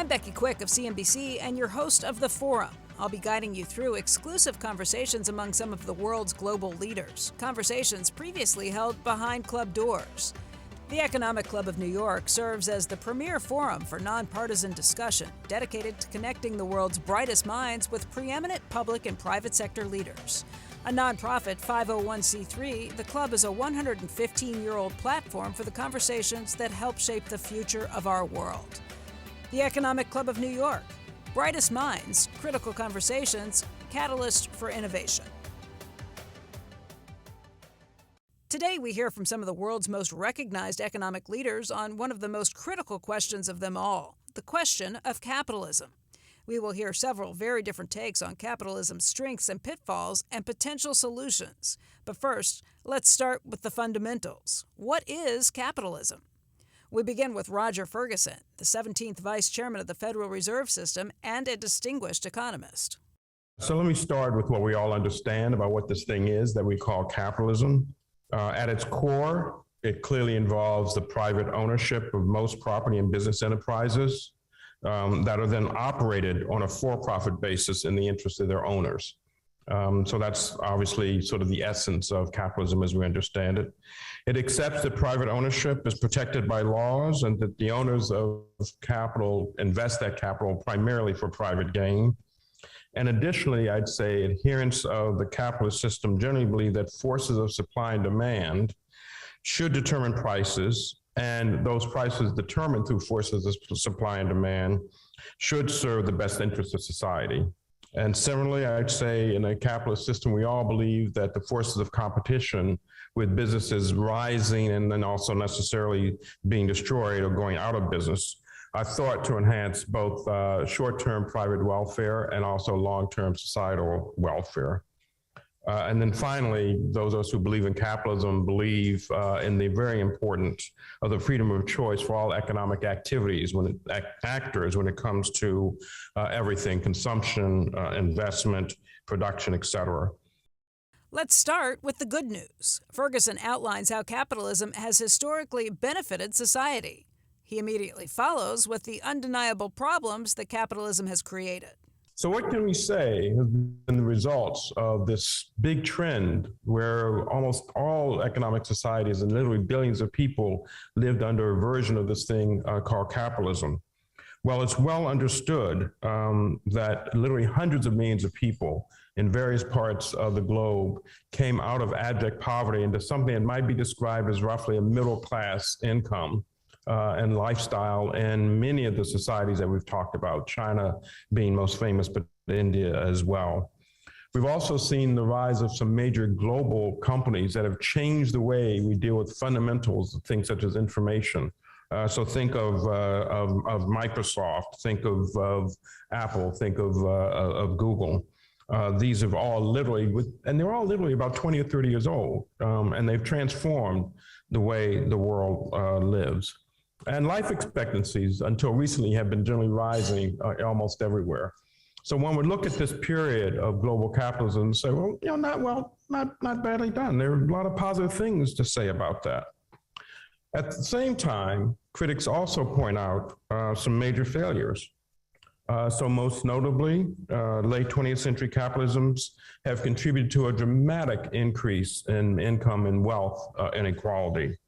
I'm Becky Quick of CNBC and your host of The Forum. I'll be guiding you through exclusive conversations among some of the world's global leaders, conversations previously held behind club doors. The Economic Club of New York serves as the premier forum for nonpartisan discussion, dedicated to connecting the world's brightest minds with preeminent public and private sector leaders. A nonprofit 501c3, the club is a 115-year-old platform for the conversations that help shape the future of our world. The Economic Club of New York. Brightest minds, critical conversations, catalyst for innovation. Today, we hear from some of the world's most recognized economic leaders on one of the most critical questions of them all, the question of capitalism. We will hear several very different takes on capitalism's strengths and pitfalls and potential solutions. But first, let's start with the fundamentals. What is capitalism? We begin with Roger Ferguson, the 17th Vice Chairman of the Federal Reserve System and a distinguished economist. So let me start with what we all understand about what this thing is that we call capitalism. At its core, it clearly involves the private ownership of most property and business enterprises that are then operated on a for-profit basis in the interest of their owners. So that's obviously sort of the essence of capitalism as we understand it. It accepts that private ownership is protected by laws and that the owners of capital invest that capital primarily for private gain. And additionally, I'd say adherents of the capitalist system generally believe that forces of supply and demand should determine prices, and those prices determined through forces of supply and demand should serve the best interests of society. And similarly, I'd say in a capitalist system, we all believe that the forces of competition with businesses rising and then also necessarily being destroyed or going out of business are thought to enhance both short-term private welfare and also long-term societal welfare. And then finally, those of us who believe in capitalism believe in the very importance of the freedom of choice for all economic activities, actors when it comes to everything, consumption, investment, production, et cetera. Let's start with the good news. Ferguson outlines how capitalism has historically benefited society. He immediately follows with the undeniable problems that capitalism has created. So what can we say has been the results of this big trend where almost all economic societies and literally billions of people lived under a version of this thing called capitalism? Well, it's well understood that literally hundreds of millions of people in various parts of the globe came out of abject poverty into something that might be described as roughly a middle-class income and lifestyle in many of the societies that we've talked about, China being most famous, but India as well. We've also seen the rise of some major global companies that have changed the way we deal with fundamentals, things such as information. So think of Microsoft, think of Apple, think of Google. These have all literally, and they're all literally about 20 or 30 years old, and they've transformed the way the world lives. And life expectancies until recently have been generally rising almost everywhere. So one would look at this period of global capitalism and say, well, not badly done. There are a lot of positive things to say about that. At the same time, critics also point out some major failures. So most notably, late 20th century capitalisms have contributed to a dramatic increase in income and wealth inequality.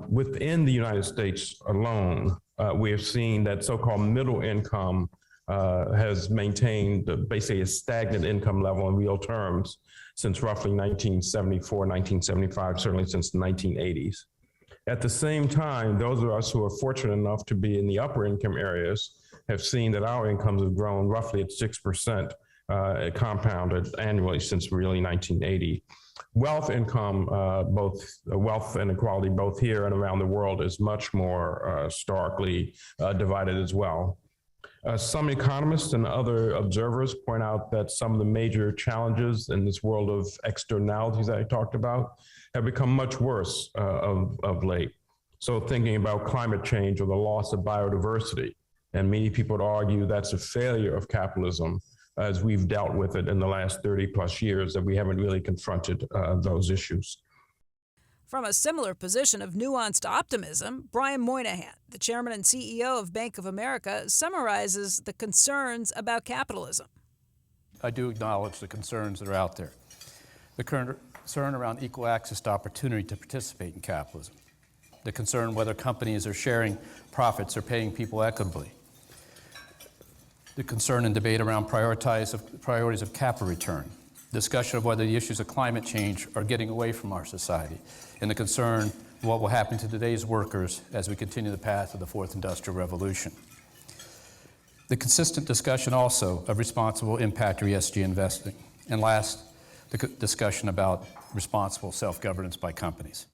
Within the United States alone, we have seen that so-called middle income has maintained basically a stagnant income level in real terms since roughly 1974, 1975, certainly since the 1980s. At the same time, those of us who are fortunate enough to be in the upper income areas have seen that our incomes have grown roughly at 6% compounded annually since really 1980. Wealth income, both wealth inequality, both here and around the world, is much more starkly divided as well. Some economists and other observers point out that some of the major challenges in this world of externalities that I talked about have become much worse of late. So thinking about climate change or the loss of biodiversity, and many people would argue that's a failure of capitalism as we've dealt with it in the last 30 plus years, that we haven't really confronted those issues. From a similar position of nuanced optimism, Brian Moynihan, the chairman and CEO of Bank of America, summarizes the concerns about capitalism. I do acknowledge the concerns that are out there. The concern around equal access to opportunity to participate in capitalism. The concern whether companies are sharing profits or paying people equitably. The concern and debate around priorities of capital return. Discussion of whether the issues of climate change are getting away from our society. And the concern of what will happen to today's workers as we continue the path of the fourth industrial revolution. The consistent discussion also of responsible impact or ESG investing. And last, the discussion about responsible self-governance by companies.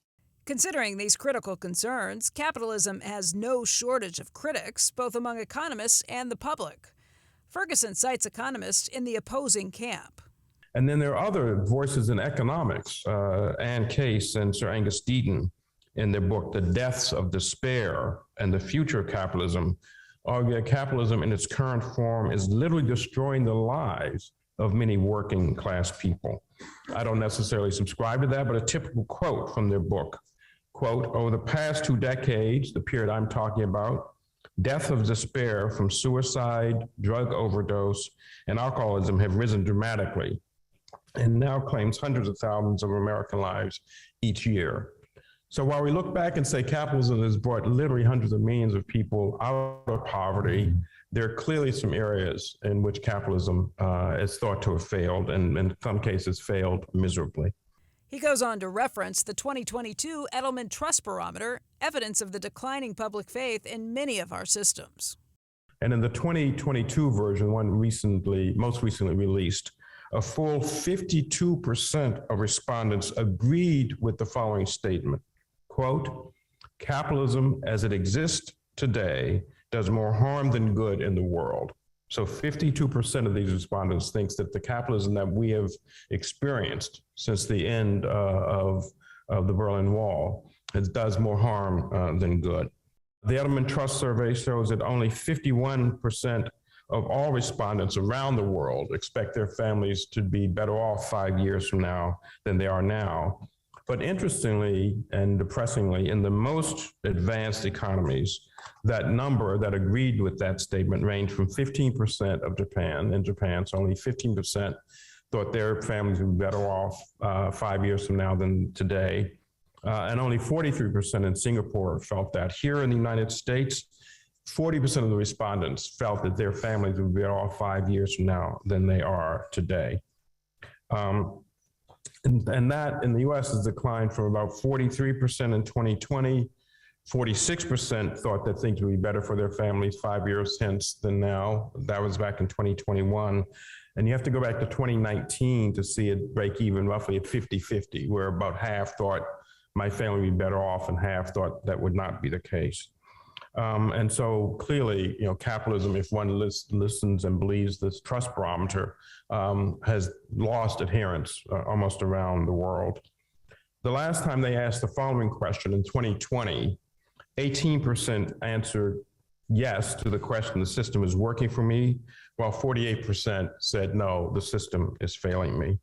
Considering these critical concerns, capitalism has no shortage of critics, both among economists and the public. Ferguson cites economists in the opposing camp. And then there are other voices in economics. Ann Case and Sir Angus Deaton, in their book, The Deaths of Despair and the Future of Capitalism, argue that capitalism in its current form is literally destroying the lives of many working class people. I don't necessarily subscribe to that, but a typical quote from their book, quote, over the past 2 decades, the period I'm talking about, death of despair from suicide, drug overdose, and alcoholism have risen dramatically and now claims hundreds of thousands of American lives each year. So while we look back and say capitalism has brought literally hundreds of millions of people out of poverty, there are clearly some areas in which capitalism is thought to have failed, and in some cases failed miserably. He goes on to reference the 2022 Edelman Trust Barometer, evidence of the declining public faith in many of our systems. And in the 2022 version, most recently released, a full 52% of respondents agreed with the following statement, quote, capitalism as it exists today does more harm than good in the world. So 52% of these respondents thinks that the capitalism that we have experienced since the end of the Berlin Wall does more harm than good. The Edelman Trust Survey shows that only 51% of all respondents around the world expect their families to be better off 5 years from now than they are now. But interestingly and depressingly, in the most advanced economies, that number that agreed with that statement ranged from 15% of Japan, in Japan, so only 15% thought their families would be better off 5 years from now than today. And only 43% in Singapore felt that. Here in the United States, 40% of the respondents felt that their families would be better off 5 years from now than they are today. And that in the US has declined from about 43% in 2020, 46% thought that things would be better for their families 5 years hence than now. That was back in 2021. And you have to go back to 2019 to see it break even roughly at 50-50, where about half thought my family would be better off and half thought that would not be the case. And so clearly, capitalism, if one listens and believes this trust barometer, has lost adherents almost around the world. The last time they asked the following question in 2020, 18% answered yes to the question, the system is working for me, while 48% said no, the system is failing me.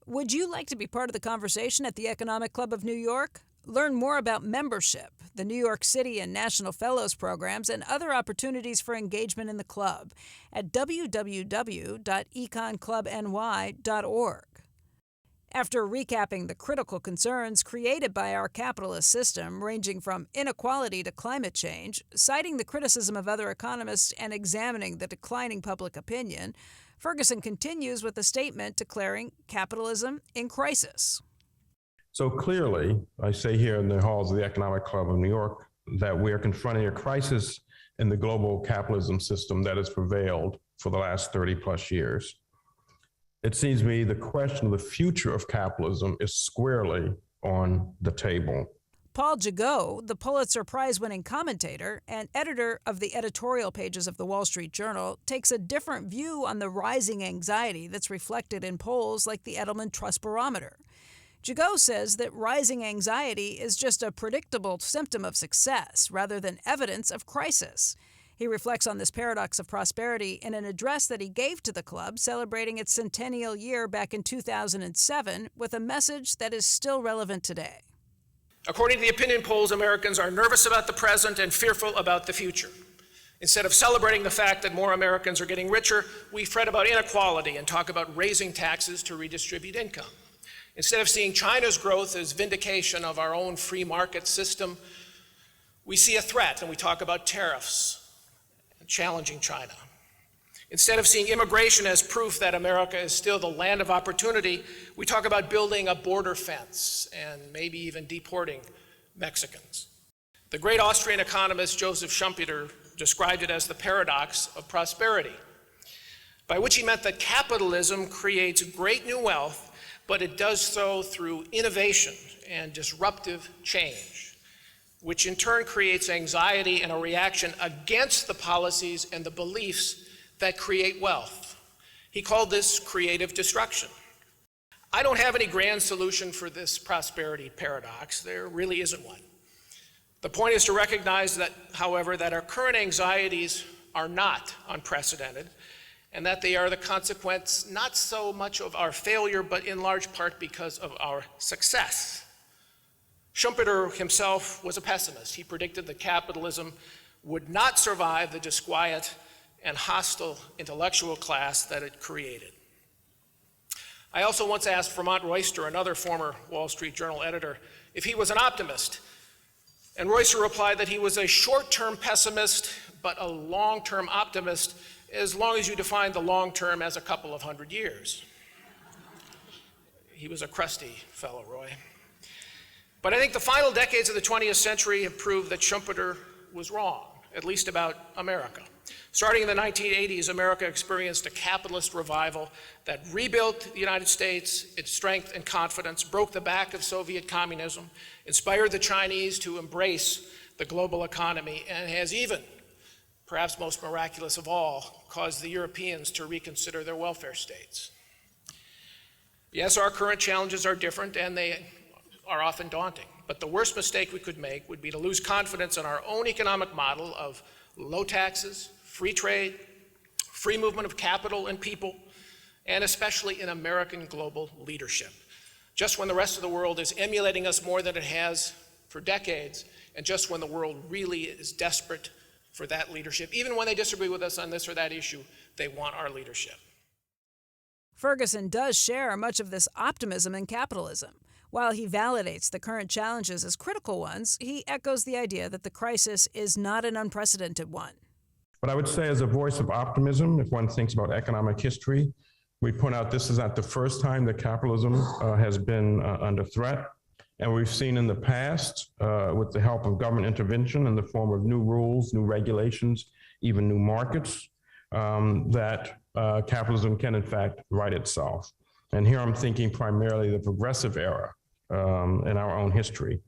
Would you like to be part of the conversation at the Economic Club of New York? Learn more about membership, the New York City and National Fellows programs, and other opportunities for engagement in the club at www.econclubny.org. After recapping the critical concerns created by our capitalist system, ranging from inequality to climate change, citing the criticism of other economists, and examining the declining public opinion, Ferguson continues with a statement declaring capitalism in crisis. So clearly, I say here in the halls of the Economic Club of New York that we are confronting a crisis in the global capitalism system that has prevailed for the last 30 plus years. It seems to me the question of the future of capitalism is squarely on the table. Paul Gigot, the Pulitzer Prize-winning commentator and editor of the editorial pages of the Wall Street Journal, takes a different view on the rising anxiety that's reflected in polls like the Edelman Trust Barometer. Gigot says that rising anxiety is just a predictable symptom of success rather than evidence of crisis. He reflects on this paradox of prosperity in an address that he gave to the club celebrating its centennial year back in 2007 with a message that is still relevant today. According to the opinion polls, Americans are nervous about the present and fearful about the future. Instead of celebrating the fact that more Americans are getting richer, we fret about inequality and talk about raising taxes to redistribute income. Instead of seeing China's growth as vindication of our own free market system, we see a threat and we talk about tariffs and challenging China. Instead of seeing immigration as proof that America is still the land of opportunity, we talk about building a border fence and maybe even deporting Mexicans. The great Austrian economist Joseph Schumpeter described it as the paradox of prosperity, by which he meant that capitalism creates great new wealth, but it does so through innovation and disruptive change, which in turn creates anxiety and a reaction against the policies and the beliefs that create wealth. He called this creative destruction. I don't have any grand solution for this prosperity paradox. There really isn't one. The point is to recognize that, however, that our current anxieties are not unprecedented and that they are the consequence not so much of our failure, but in large part because of our success. Schumpeter himself was a pessimist. He predicted that capitalism would not survive the disquiet and hostile intellectual class that it created. I also once asked Vermont Royster, another former Wall Street Journal editor, if he was an optimist. And Royster replied that he was a short-term pessimist, but a long-term optimist, as long as you define the long-term as a couple of 100 years. He was a crusty fellow, Roy. But I think the final decades of the 20th century have proved that Schumpeter was wrong, at least about America. Starting in the 1980s, America experienced a capitalist revival that rebuilt the United States, its strength and confidence, broke the back of Soviet communism, inspired the Chinese to embrace the global economy, and has even, perhaps most miraculous of all, caused the Europeans to reconsider their welfare states. Yes, our current challenges are different and they are often daunting, but the worst mistake we could make would be to lose confidence in our own economic model of low taxes, free trade, free movement of capital and people, and especially in American global leadership. Just when the rest of the world is emulating us more than it has for decades, and just when the world really is desperate for that leadership, even when they disagree with us on this or that issue, they want our leadership. Ferguson does share much of this optimism in capitalism. While he validates the current challenges as critical ones, he echoes the idea that the crisis is not an unprecedented one. But I would say, as a voice of optimism, if one thinks about economic history, we point out this is not the first time that capitalism has been under threat. And we've seen in the past, with the help of government intervention in the form of new rules, new regulations, even new markets, that capitalism can in fact right itself. And here I'm thinking primarily the progressive era in our own history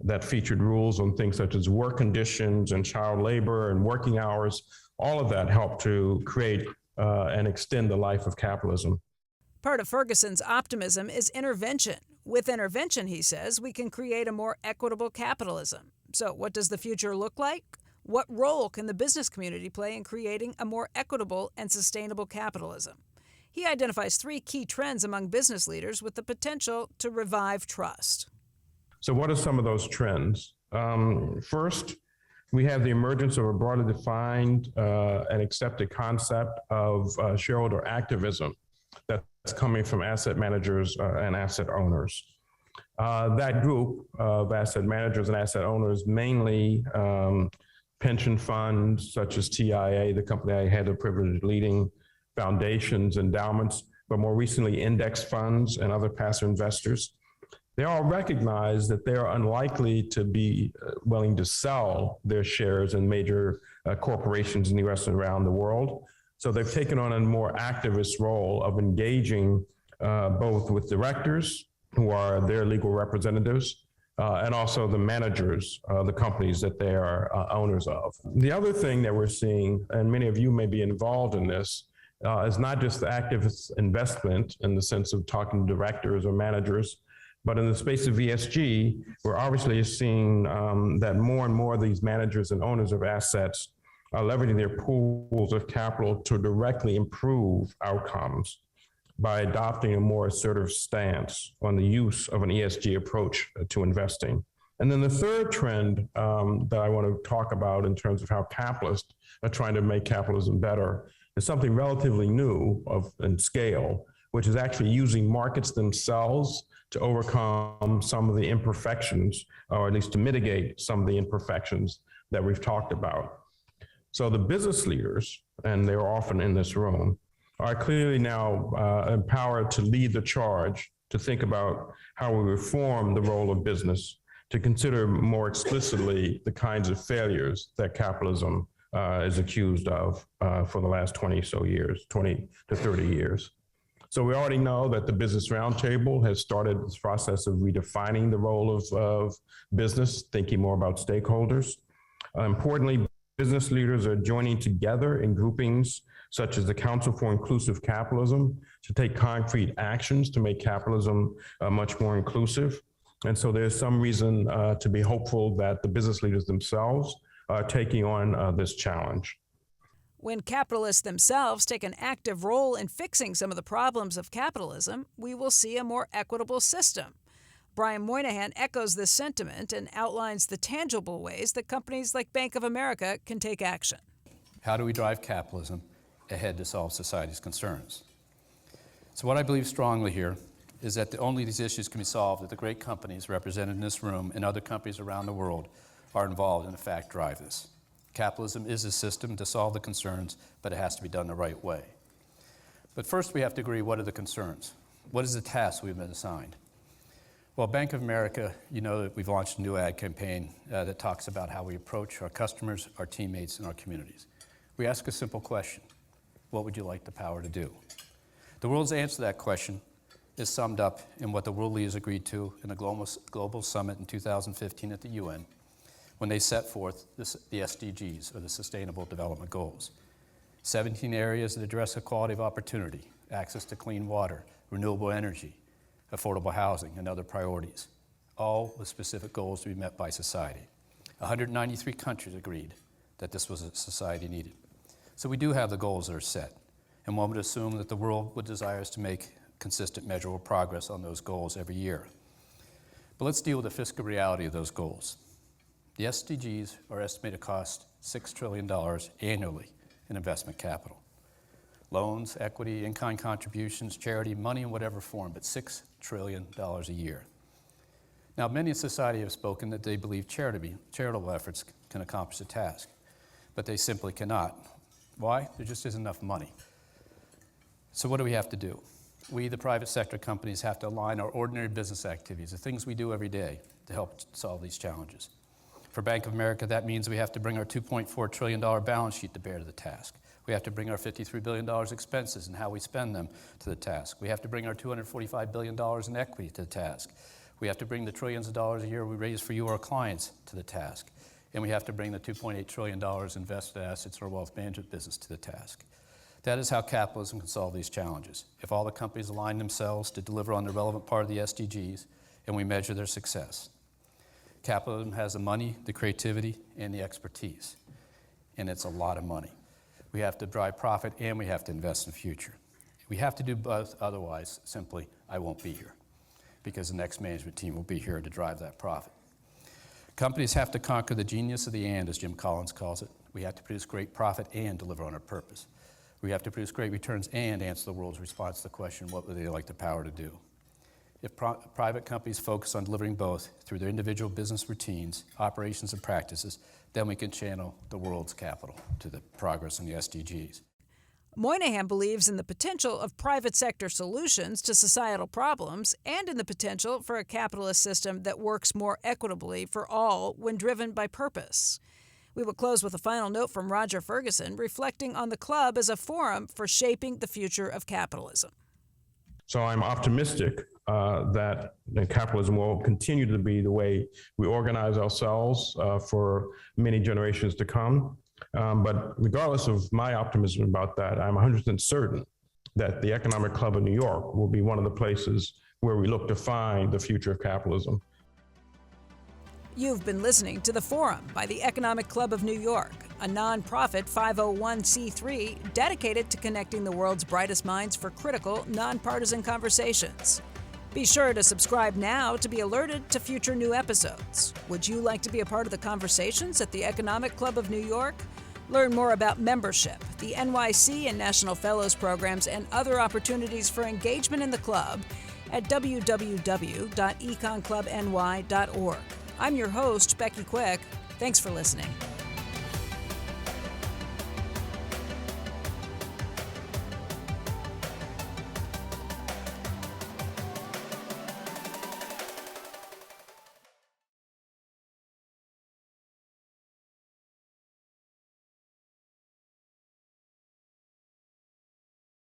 that featured rules on things such as work conditions and child labor and working hours. All of that helped to create and extend the life of capitalism. Part of Ferguson's optimism is intervention. With intervention, he says, we can create a more equitable capitalism. So what does the future look like? What role can the business community play in creating a more equitable and sustainable capitalism? He identifies 3 key trends among business leaders with the potential to revive trust. So what are some of those trends? First, we have the emergence of a broadly defined and accepted concept of shareholder activism that's coming from asset managers and asset owners. That group of asset managers and asset owners, mainly pension funds such as TIA, the company I had the privilege of leading, foundations, endowments, but more recently index funds and other passive investors, they all recognize that they are unlikely to be willing to sell their shares in major corporations in the US and around the world. So they've taken on a more activist role of engaging both with directors, who are their legal representatives, and also the managers, the companies that they are owners of. The other thing that we're seeing, and many of you may be involved in this, is not just the activist investment in the sense of talking to directors or managers, but in the space of ESG, we're obviously seeing that more and more of these managers and owners of assets leveraging their pools of capital to directly improve outcomes by adopting a more assertive stance on the use of an ESG approach to investing. And then the third trend that I want to talk about in terms of how capitalists are trying to make capitalism better is something relatively new in scale, which is actually using markets themselves to overcome some of the imperfections, or at least to mitigate some of the imperfections that we've talked about. So the business leaders, and they're often in this room, are clearly now empowered to lead the charge, to think about how we reform the role of business, to consider more explicitly the kinds of failures that capitalism is accused of for the last 20 to 30 years. So we already know that the Business Roundtable has started this process of redefining the role of business, thinking more about stakeholders. Importantly, business leaders are joining together in groupings such as the Council for Inclusive Capitalism to take concrete actions to make capitalism much more inclusive. And so there's some reason to be hopeful that the business leaders themselves are taking on this challenge. When capitalists themselves take an active role in fixing some of the problems of capitalism, we will see a more equitable system. Brian Moynihan echoes this sentiment and outlines the tangible ways that companies like Bank of America can take action. How do we drive capitalism ahead to solve society's concerns? So what I believe strongly here is that only these issues can be solved if the great companies represented in this room and other companies around the world are involved and in fact drive this. Capitalism is a system to solve the concerns, but it has to be done the right way. But first we have to agree, what are the concerns? What is the task we've been assigned? Well, Bank of America, you know that we've launched a new ad campaign that talks about how we approach our customers, our teammates, and our communities. We ask a simple question: what would you like the power to do? The world's answer to that question is summed up in what the world leaders agreed to in a global summit in 2015 at the UN, when they set forth the SDGs, or the Sustainable Development Goals. 17 areas that address equality of opportunity, access to clean water, renewable energy, affordable housing, and other priorities, all with specific goals to be met by society. 193 countries agreed that this was a society needed. So we do have the goals that are set, and one would assume that the world would desire us to make consistent, measurable progress on those goals every year. But let's deal with the fiscal reality of those goals. The SDGs are estimated to cost $6 trillion annually in investment capital. Loans, equity, in-kind contributions, charity, money in whatever form, but $6 trillion a year. Now, many in society have spoken that they believe charitable efforts can accomplish the task, but they simply cannot. Why? There just isn't enough money. So what do we have to do? We, the private sector companies, have to align our ordinary business activities, the things we do every day, to help solve these challenges. For Bank of America, that means we have to bring our $2.4 trillion balance sheet to bear to the task. We have to bring our $53 billion expenses and how we spend them to the task. We have to bring our $245 billion in equity to the task. We have to bring the trillions of dollars a year we raise for you, our clients, to the task. And we have to bring the $2.8 trillion invested assets in our wealth management business to the task. That is how capitalism can solve these challenges. If all the companies align themselves to deliver on the relevant part of the SDGs, and we measure their success. Capitalism has the money, the creativity, and the expertise. And it's a lot of money. We have to drive profit, and we have to invest in the future. We have to do both, otherwise, simply, I won't be here, because the next management team will be here to drive that profit. Companies have to conquer the genius of the and, as Jim Collins calls it. We have to produce great profit and deliver on our purpose. We have to produce great returns and answer the world's response to the question, what would they like the power to do? If private companies focus on delivering both through their individual business routines, operations, and practices, then we can channel the world's capital to the progress in the SDGs. Moynihan believes in the potential of private sector solutions to societal problems and in the potential for a capitalist system that works more equitably for all when driven by purpose. We will close with a final note from Roger Ferguson, reflecting on the club as a forum for shaping the future of capitalism. So I'm optimistic that capitalism will continue to be the way we organize ourselves for many generations to come. But regardless of my optimism about that, I'm 100% certain that the Economic Club of New York will be one of the places where we look to find the future of capitalism. You've been listening to The Forum by the Economic Club of New York, a nonprofit 501c3 dedicated to connecting the world's brightest minds for critical, nonpartisan conversations. Be sure to subscribe now to be alerted to future new episodes. Would you like to be a part of the conversations at the Economic Club of New York? Learn more about membership, the NYC and National Fellows programs, and other opportunities for engagement in the club at www.econclubny.org. I'm your host, Becky Quick. Thanks for listening.